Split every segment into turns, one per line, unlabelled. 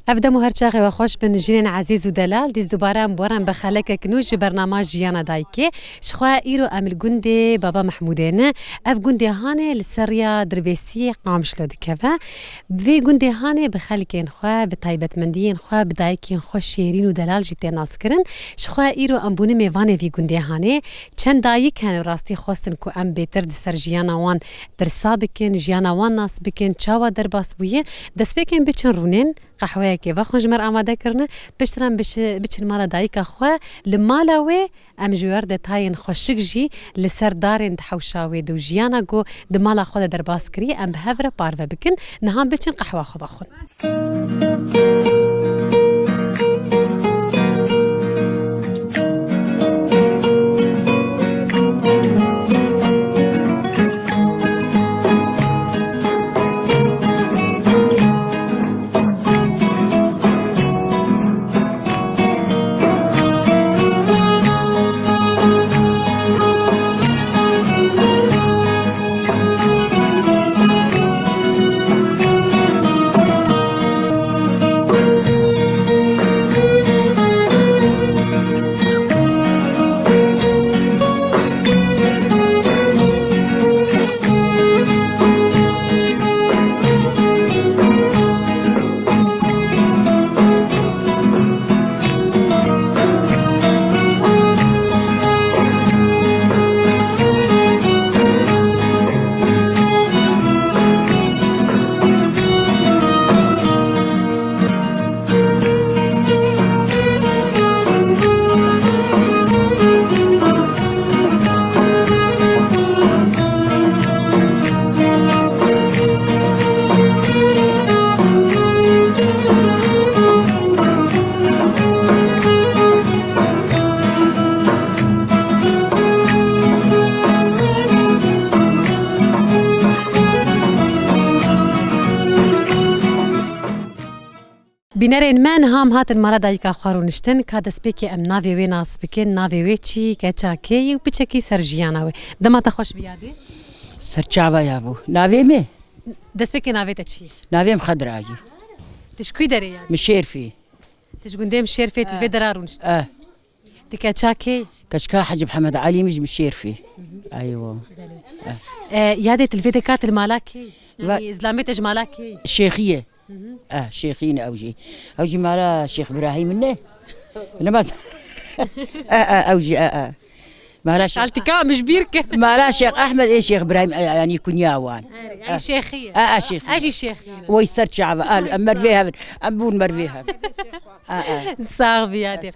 ابدا مهرچاغي و خوش بن جنين عزيز ودلال ديز دوباره مبارن بخلك كنوج برنامج جيانا دايكي شخوا ايرو امل جندي بابا محمودين اف جندي هاني للسريا دربيسي قامش لو دكفا في جندي هاني بخلكين خوا بطيبه مندين خوا بدايكين خو شيرين ودلال جيتي ناسكرن شخوا ايرو ام بوني ميفاني في جندي هاني چند دايك كان راستي خوستن كو ام بيتر دسر جيانا وان برسابكين جيانا وان ناس بكين چاوا درباس بويه دسبكين بچن رونين قهوه که و خونج مر آماده کرنه پشترم بچن مالا دایکا خو لمالاوی ام جوار دتاین خوشک جی لسردارن دحوشاوی دو جیانا گو دمالا خود در باس کری ام بهفره پارو بکن نهام بچن قهوه خو بخون بنرين من هام هات المالا دايكا خارونشتن كادس بيكي ام نافي وي ناس بكين نافي وي تشي كاتشاكي وبتشكي سرجيانا وي دما تخوش بيادي
سرچاوا يابو نافي مي
دس بيكي نافي تشي
نافي مخدراجي
تشكوي دري يعني
مشيرفي
تشقندم شيرفي تلفي درارونشت تكاتشاكي
كشكا حج محمد علي مش مشيرفي ايوه
يادي تلفي دكات المالاكي يعني اسلامي تجمالاكي
الشيخيه شيخين اوجي مالا شيخ ابراهيم منه لما اوجي مالا شيخ
التكا مش بيرك
مالا شيخ احمد شيخ ابراهيم يعني كنياوان
يعني شيخيه
شيخ
اجي شيخ
ويسر شعب امر فيها امبون مر فيها
صاغ يادي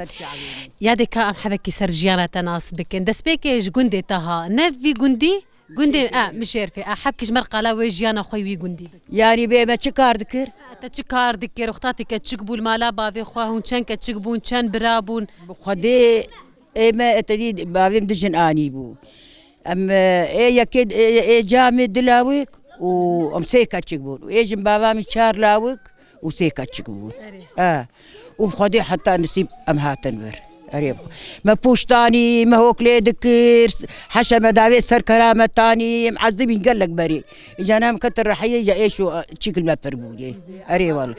يادي كا ام حبكي سرجيانا تناس بكن دس بيكي جندي تها نفي جندي جندي مش عارفه حبكش مرقه وجيانا خوي جندي
يعني بما تشكار ذكر
تشكار ذكر اختاتي كتشكبوا المالا بافي خواهون كان كتشكبون كان برابون
خدي ما تدي بافي مدجن اني بو ام يكيد جامد دلاويك وامسيكا تشكبون ويجن بابا مشار لاويك وسيكا تشكبون وبخدي حتى نسيب ام هاتنور قريب ما بوشتاني ما هو كلي ذكر حشا مداوي سر كرامة تاني معذبين قال لك بري اجانا مكتر رحيه جا ايشو تشيكل ما بربوجي قريب والله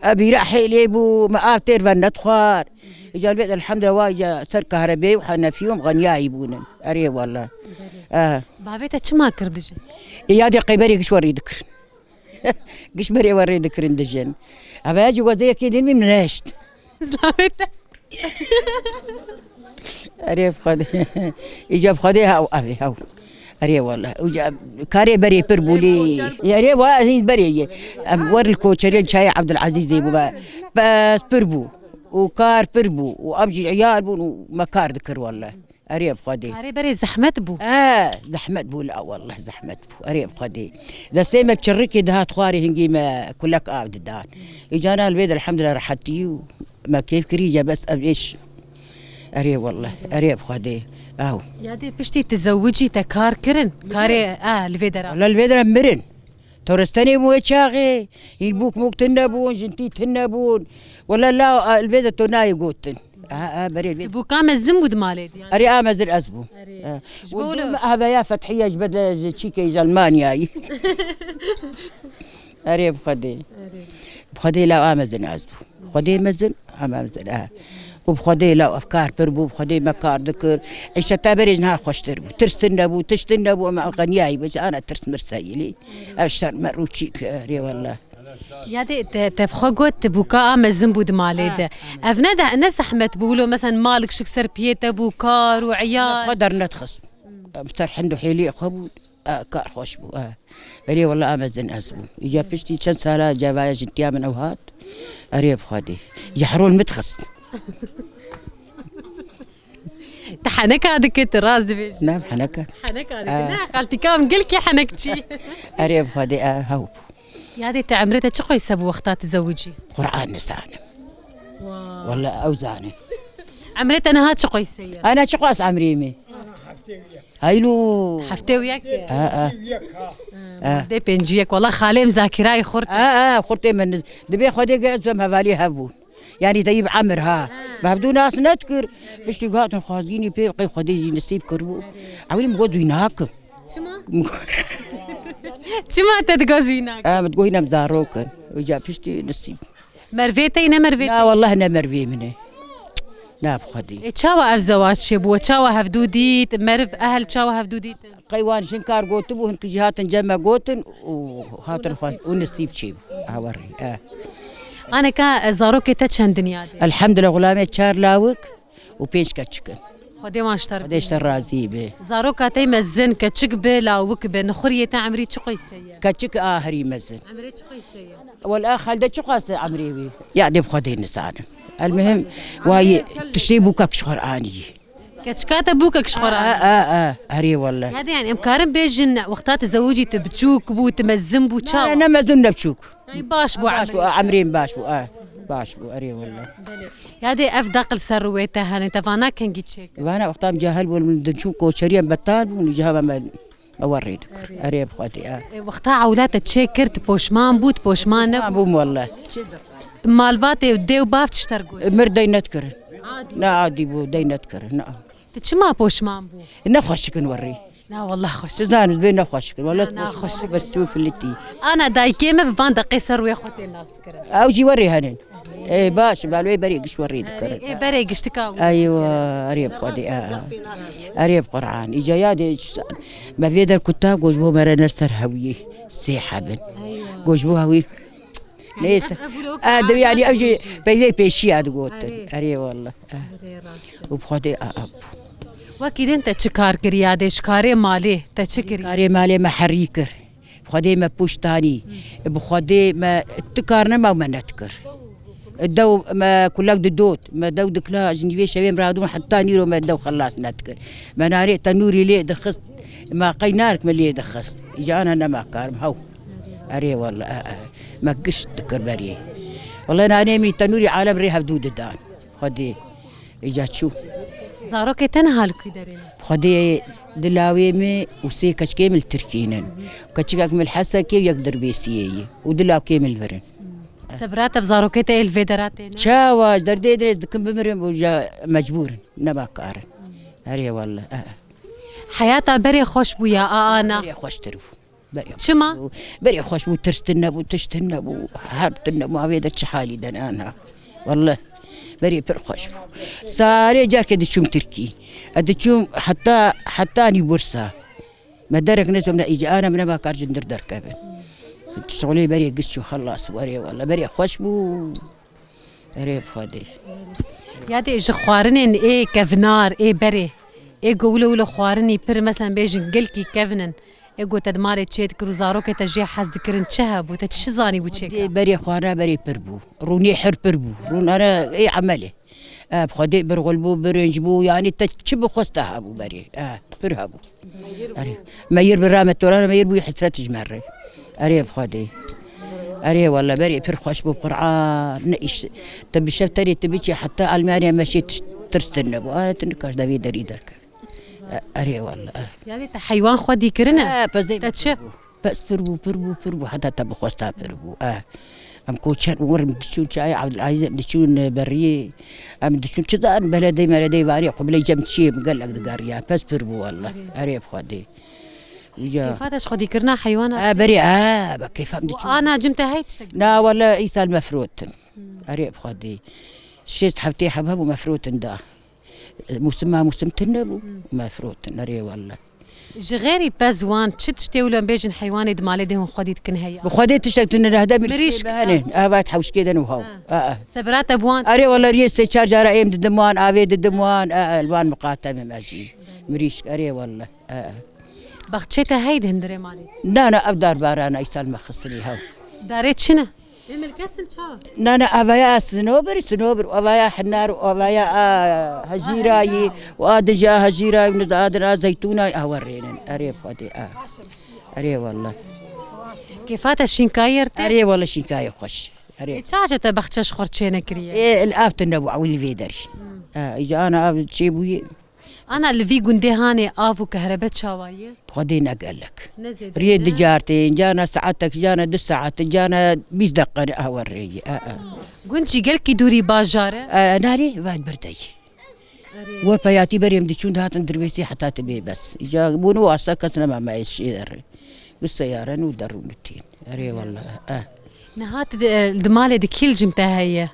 ابي رحي ليبو ما افتر فندخار اجا البيت الحمد لله واجا سر كهربائي وحنا فيهم غنياي بونن قريب والله
بابيتا تشما كردج
يا دي قيبري قش وري ذكر قش بري وري ذكر اندجن ابا اجي وزي كده من نشت أريب خدي إجاب خديها أو أبي هاو أريب والله وجاب كاري بري بربولي يا ريب وين بري ور الكوتشرين شاي عبد العزيز دي بس بربو وكار بربو وأمشي عيال بون ومكار ذكر والله أريب خدي
كاري بري زحمت بو
زحمت بو لا والله زحمت بو أريب خدي ده سيما بتشركي ده تخاري هنجي ما كلك دان إجانا البيت الحمد لله راحتي ما كيف كريجة بس ايش أريب والله أريب خدي
يادي بشتي تزوجي تكار كرن كاري الفيدرا
لا الفيدرا مرن تورستني مو شاغي يلبوك موك تنبون جنتي تنبون ولا لا الفيدرا تناي قوتن
بريد بو كام الزمود مالي يعني
اري مازال اسبو هذا يا فتحيه جبد تشيكي المانيا اري بخدي بخدي لا امازن ازبو خدي مزن امازن وبخدي لا افكار بربو بخدي مكار ذكر عيشة تابرجنها خوش تربو ترستنبو تشتنبو ما غنياي بس انا ترس مرسايلي اشتر مروتشي ري والله
یادی تبخوا گوت بوکا مزن بود مالی ده افنا ده نزحمت بقولوا مثلا مالك شكسر بيتا بوكار وعيال
قدر نتخص مسترحندو حيلي خبود كار خوش بو بري والله امازن ازبو اجا بشتي كان سالا جابايا جنتيا من اوهات اريب خدي يحرون متخص
تحنك هذيك الراس دبي
نعم حنكة
حنك هذيك لا خالتي كام قلك يا حنكتي
اريب خدي هو
يادي تعمرتها شقو يسبوا وقتات تزوجي
قرآن نسانه والله اوزانه
عمرت انا هاد شقو يسير
انا شقاس عمريمي هايلو
حفتي وياك دي بنجيك والله خالي مذاكراي خرت
خرتي من دبي خدي قاعد زم هفالي هبو يعني طيب عمرها ما بدو ناس نذكر مش تقعد خازقيني بي قي خدي نسيب كربو عويل مقعد هناك
شما شما تتجوزينك
متقول هنا مداروكن وجا بشتي نسيب
مرفيتي مرفيتي
لا والله انا مرفي مني لا بخدي
تشاوا اف زواج شبو تشاوا هفدوديت مرف اهل تشاوا هفدوديت
قيوان شنكار قوتبو هنك جهات جمع قوتن وخاطر خاص ونسيب شيب اوري
انا كا زاروكي تشن دنيا دي
الحمد لله غلامي تشار لاوك وبيش كاتشكن
خدي ما اشتر
ديش الرازي به
زاروكا تي مزن كتشك بلا وكبه نخريه تا عمري تشقي سيا
كاتشك هري مزن
عمري تشقي سيا
والاخ خالد تشقاس عمري يعدي بخدي نسان المهم وهي تشتي بوكك شخر اني
كتشكاتا بوكك شخر
هري والله
هذا يعني امكارن بيجن وقتات تزوجي تبتشوك بو تمزن بو تشاو
انا مزن بتشوك
باش بو
عمرين باش بو باش بو اري والله
هذه افداق السرويته هاني تفانا كان جيتشيك
وانا وقتها مجاهل والمدنشون كوشريا بطال ونجاها ما اوريدك اري بخوتي
وقتها عولات تشيكرت بوشمان بوت بوشمان
ما بوم والله
مالباتي وديو باف تشترقوا
مردي نذكر
عادي
لا عادي بو دي نذكر نعم
تشما بوشمان بو
نخشك نوري
لا والله خوش
تزان بين نخشك ولا
أنا خوش.
بس شوف اللي تي
انا دايكي ما بفان دقي سروي خوتي الناس كره
او جي وري هنن اي باش بالوي بريق شو وري ذكر
ايه بريق اشتكاو
ايوه اريب خدي اريب قرعان اجايادي ما في در كتاب جوجبو مرا نرسر هويه سيحبن جوجبو هوي ليس ادو يعني اجي بيجي بيشي ادغوت اري والله وبخدي
وكيد انت تشكار كرياده شكاري مالي تشكري
اري مالي ما حريكر بخدي ما بوشتاني بخدي ما تكارنا ما نتكر الدو ما كلك دودوت ما دو دكلا جنبي شباب رادون حتى نيرو ما دو خلاص نتكر ما ناري تنوري لي دخست ما قينارك ما لي دخست اجانا انا ما كارم هو اري والله ما قشت تكر بري والله انا من تنوري عالم ريها بدود الدان خدي اجا تشوف
زاروكي تنهال كيدرين
خدي دلاوي مي وسي كشكي من التركينن كشكاك من الحسا كيف يقدر بيسيي ودلاو كيمل فرن
سبرات بزاروكي تاي الفيدراتين
شاواش دردي دريس دكم بمرم وجا مجبور نبا كارن هري والله
حياتها بري خوش بويا انا
بري خوش ترفو بري
شما
بري خوش بو ترستنب وتشتنب وحارتنب ما بيدك شحالي دن انا والله بري برخوش ساري جاك دشوم تركي ادشوم حتى اني بورصه ما درك نسو من اجي انا من باكار جندر دركبه تشتغلي بري قشو خلاص بري والله بري خوش بو بري بخدي
يادي اج خوارنين ايه كفنار ايه بري ايه قولوا خوارني بر مثلا بيجن قلكي كفنن ايغو تدماري تشيت كروزاروكي تجي حز ذكرن شهب وتتشزاني وتشيك
بري خوارا بري بربو روني حر بربو رون انا اي عملي بخدي برغلبو برنجبو يعني تشبو خوستها ابو بري برهبو اري ما ير برامه تورا ما يربو حسرت جمري اري بخدي اري والله بري برخوش بو قرعان نئش تبي شفتري تبي حتى المانيا مشيت ترستنبو انا تنكاش دافي دري درك اري والله
يعني حيوان خدي كرنا
بس
تتشب
بس بربو حتى تبي خوستا بربو ام كوتشر ورم دشون شاي عبد العزيز دشون بريه ام دشون كذا بلدي باري قبل جمت شيء قال لك دقاريا بس بربو والله اري بخدي
كيفاش خدي كرنا حيوانات
بري كيف عم تشوف
انا جمت هيك
لا والله عيسى المفروت اريب خدي شيت حبتي حبها ومفروت دا موسم تنبو مفروت اري والله
جغيري بازوان تشتي ولا بيجن حيوان دمالي دهم خديت كن هيا
بخديت تشتت ان هذا
مريش
بات حوش كده وهو
سبرات ابوان
اري والله ريس شارجر ايم دموان افيد دموان الوان مقاتم ماجي مريش اري والله
بختشيتا هيد هندري مالي
لا ابدار بارانا يسال مخصني هاو
داريت شنو الكسل شاف
نانا افايا سنوبر وافايا حنار وافايا هجيراي وادجا هجيراي ونادنا زيتونه اورينا اري خدي اري والله
كيفات الشنكايرت
اري والله شنكاي خوش اري
تشاجت بختش خرتشينا كريا
الافت النبو او الفيدرش اجا انا اب تشيبوي
انا اللي في جندي هاني افو كهرباء شوايه
خدينا قال لك ريد جارتين جانا ساعتك جانا 2 ساعات جانا 20 دقيقه اوري
قنتي قال كي دوري باجاره
ناري فاد بردي وبياتي بريم دي شون هات دربيسي حتى تبي بس جا بونو واسطه كسنا ما يشير بالسياره ودر ونتين اري والله
نهات الدمالة دي كل جمتها هي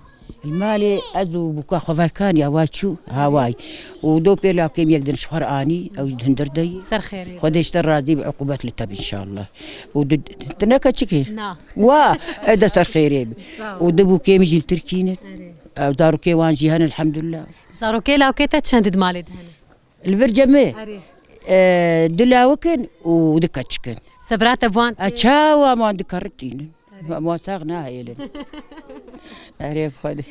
المالي ازو بكا خفاكان يا واتشو هاواي ودو بيلا كيم يقدر شهر اني او هندر دي
سر خير
خديش راضي بعقوبات للتب ان شاء الله ودد تنكا تشكي
نعم
وا ادا سر خيري ودبو كيم يجي التركينه او دارو كي وانجي هنا الحمد لله
زارو كي لاو كي تشند دمالي هنا
الفرجمه دلاوكن ودكاتشكن
سبرات ابوان
اتشاوا ما عندك كرتين ما ساغنا هيلن اريب خدي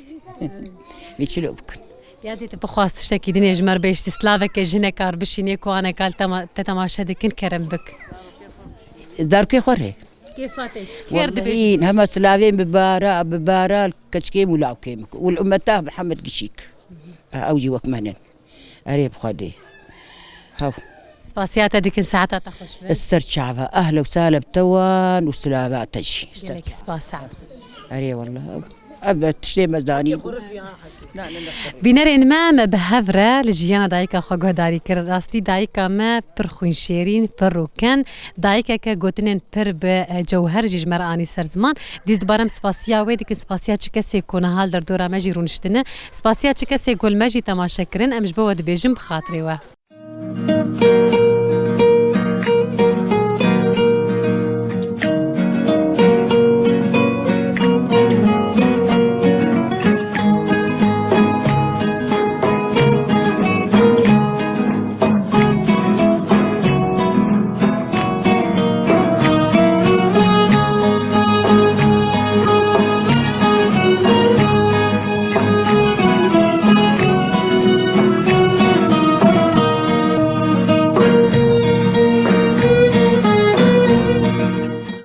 بيشلوبكن
يادي تبخواست تشتكي دنيا جمر بيش تسلافك جنة كار بشينيكو انا قال تتماشى دكن كرم بك
داركي خوري
كيفاتك خير دبيش
هم سلافين ببارا كشكيم ولا كيمك والامتاه محمد قشيك اوجي وكمنن اريب خدي هاو
سباسيات ديك ساعتها تخش
السر شعبها اهلا وسهلا بتوان وسلامات تجي
لك سباس ساعات
اري والله ابد تشتي مزاني
بنرين ما بهفرة لجيانا دايكا خاقو داري كر راستي دايكا ما برخوين شيرين بروكن دايكا كغوتنين بر بجوهر جيج مراني سرزمان ديز بارم سباسيا ويدك سباسيا چكسي كونا حال در دورا ماجي رونشتنه سباسيا چكسي گل ماجي تماشا کرن امش بود بيجم بخاطري وا